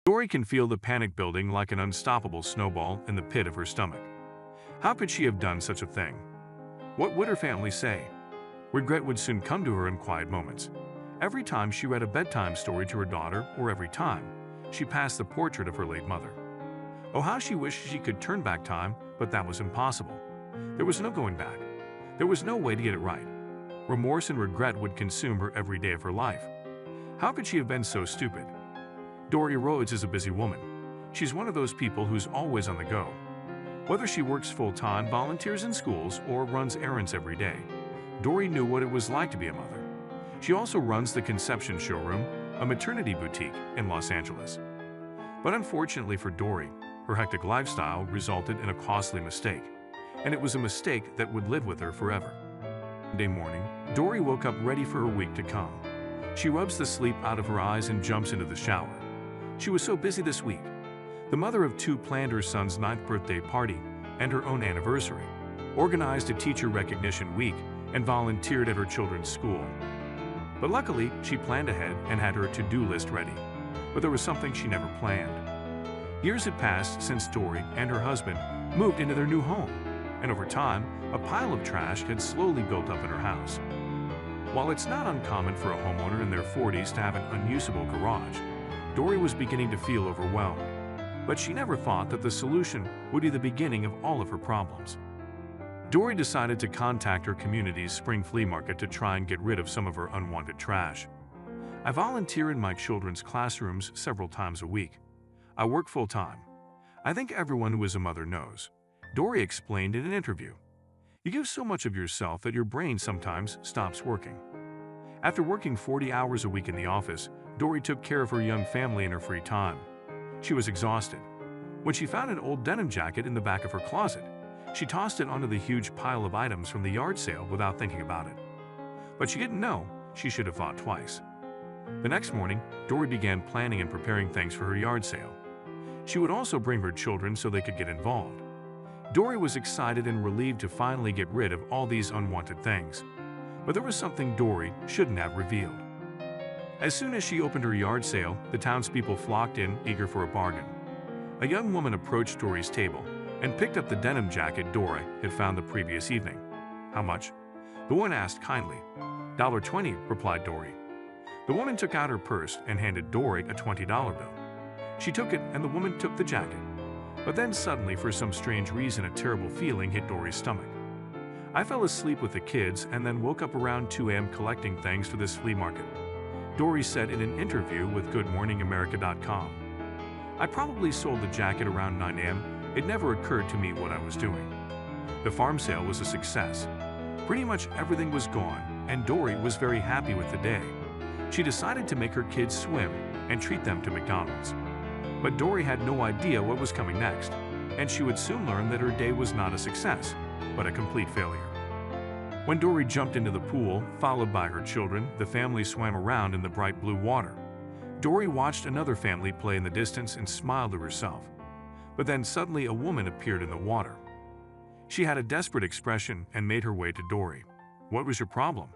Dory can feel the panic building like an unstoppable snowball in the pit of her stomach. How could she have done such a thing? What would her family say? Regret would soon come to her in quiet moments. Every time she read a bedtime story to her daughter, or every time she passed the portrait of her late mother. Oh, how she wished she could turn back time, but that was impossible. There was no going back. There was no way to get it right. Remorse and regret would consume her every day of her life. How could she have been so stupid? Dory Rhodes is a busy woman. She's one of those people who's always on the go. Whether she works full-time, volunteers in schools, or runs errands every day, Dory knew what it was like to be a mother. She also runs the Conception Showroom, a maternity boutique in Los Angeles. But unfortunately for Dory, her hectic lifestyle resulted in a costly mistake, and it was a mistake that would live with her forever. Monday morning, Dory woke up ready for her week to come. She rubs the sleep out of her eyes and jumps into the shower. She was so busy this week. The mother of two planned her son's 9th birthday party and her own anniversary, organized a teacher recognition week, and volunteered at her children's school. But luckily, she planned ahead and had her to-do list ready. But there was something she never planned. Years had passed since Dory and her husband moved into their new home, and over time, a pile of trash had slowly built up in her house. While it's not uncommon for a homeowner in their 40s to have an unusable garage, Dory was beginning to feel overwhelmed. But she never thought that the solution would be the beginning of all of her problems. Dory decided to contact her community's spring flea market to try and get rid of some of her unwanted trash. I volunteer in my children's classrooms several times a week. I work full-time. I think everyone who is a mother knows. Dory explained in an interview. You give so much of yourself that your brain sometimes stops working. After working 40 hours a week in the office, Dory took care of her young family in her free time. She was exhausted. When she found an old denim jacket in the back of her closet, she tossed it onto the huge pile of items from the yard sale without thinking about it. But she didn't know she should have thought twice. The next morning, Dory began planning and preparing things for her yard sale. She would also bring her children so they could get involved. Dory was excited and relieved to finally get rid of all these unwanted things. But there was something Dory shouldn't have revealed. As soon as she opened her yard sale, the townspeople flocked in, eager for a bargain. A young woman approached Dory's table and picked up the denim jacket Dory had found the previous evening. How much? The woman asked kindly. $1.20, replied Dory. The woman took out her purse and handed Dory a $20 bill. She took it and the woman took the jacket. But then suddenly, for some strange reason, a terrible feeling hit Dory's stomach. I fell asleep with the kids and then woke up around 2 a.m. collecting things for this flea market. Dory said in an interview with GoodMorningAmerica.com. I probably sold the jacket around 9 a.m. It never occurred to me what I was doing. The farm sale was a success. Pretty much everything was gone, and Dory was very happy with the day. She decided to make her kids swim and treat them to McDonald's. But Dory had no idea what was coming next, and she would soon learn that her day was not a success, but a complete failure. When Dory jumped into the pool, followed by her children, the family swam around in the bright blue water. Dory watched another family play in the distance and smiled to herself. But then suddenly a woman appeared in the water. She had a desperate expression and made her way to Dory. What was your problem?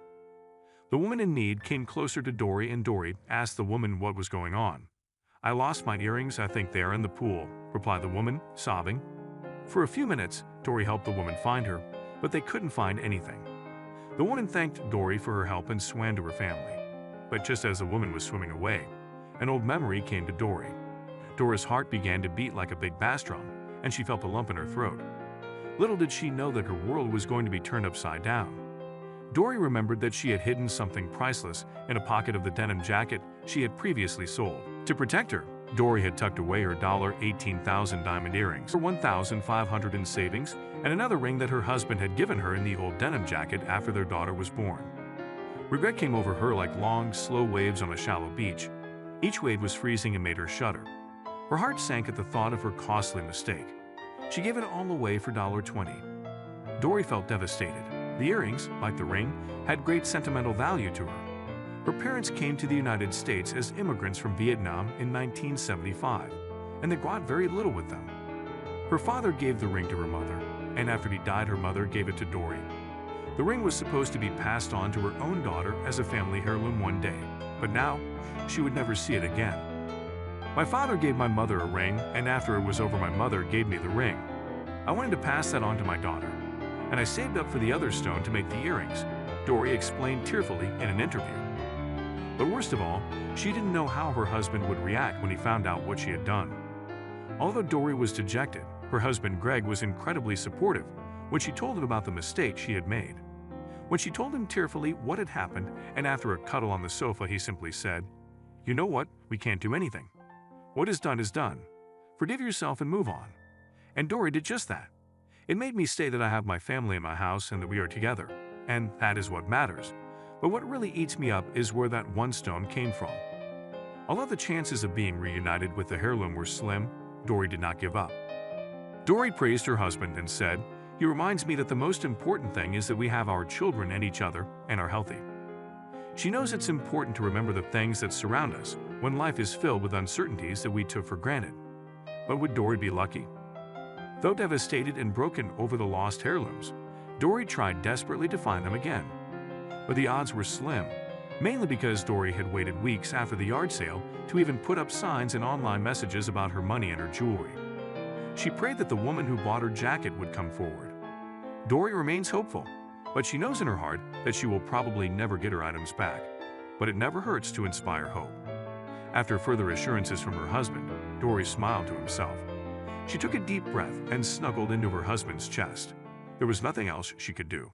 The woman in need came closer to Dory, and Dory asked the woman what was going on. I lost my earrings, I think they are in the pool, replied the woman, sobbing. For a few minutes, Dory helped the woman find her, but they couldn't find anything. The woman thanked Dory for her help and swam to her family. But just as the woman was swimming away, an old memory came to Dory. Dory's heart began to beat like a big bass drum, and she felt a lump in her throat. Little did she know that her world was going to be turned upside down. Dory remembered that she had hidden something priceless in a pocket of the denim jacket she had previously sold. To protect her, Dory had tucked away her $18,000 diamond earrings, her $1,500 in savings, and another ring that her husband had given her in the old denim jacket after their daughter was born. Regret came over her like long, slow waves on a shallow beach. Each wave was freezing and made her shudder. Her heart sank at the thought of her costly mistake. She gave it all away for $20. Dory felt devastated. The earrings, like the ring, had great sentimental value to her. Her parents came to the United States as immigrants from Vietnam in 1975, and they brought very little with them. Her father gave the ring to her mother, and after he died, her mother gave it to Dory. The ring was supposed to be passed on to her own daughter as a family heirloom one day, but now she would never see it again. My father gave my mother a ring, and after it was over, my mother gave me the ring. I wanted to pass that on to my daughter, and I saved up for the other stone to make the earrings," Dory explained tearfully in an interview. But worst of all, she didn't know how her husband would react when he found out what she had done. Although Dory was dejected, her husband Greg was incredibly supportive when she told him about the mistake she had made. When she told him tearfully what had happened, and after a cuddle on the sofa, he simply said, "You know what? We can't do anything. What is done is done. Forgive yourself and move on." And Dory did just that. It made me say that I have my family in my house and that we are together, and that is what matters. But what really eats me up is where that one stone came from. Although the chances of being reunited with the heirloom were slim, Dory did not give up. Dory praised her husband and said, "He reminds me that the most important thing is that we have our children and each other and are healthy." She knows it's important to remember the things that surround us when life is filled with uncertainties that we took for granted. But would Dory be lucky? Though devastated and broken over the lost heirlooms, Dory tried desperately to find them again. But the odds were slim, mainly because Dory had waited weeks after the yard sale to even put up signs and online messages about her money and her jewelry. She prayed that the woman who bought her jacket would come forward. Dory remains hopeful, but she knows in her heart that she will probably never get her items back. But it never hurts to inspire hope. After further assurances from her husband, Dory smiled to himself. She took a deep breath and snuggled into her husband's chest. There was nothing else she could do.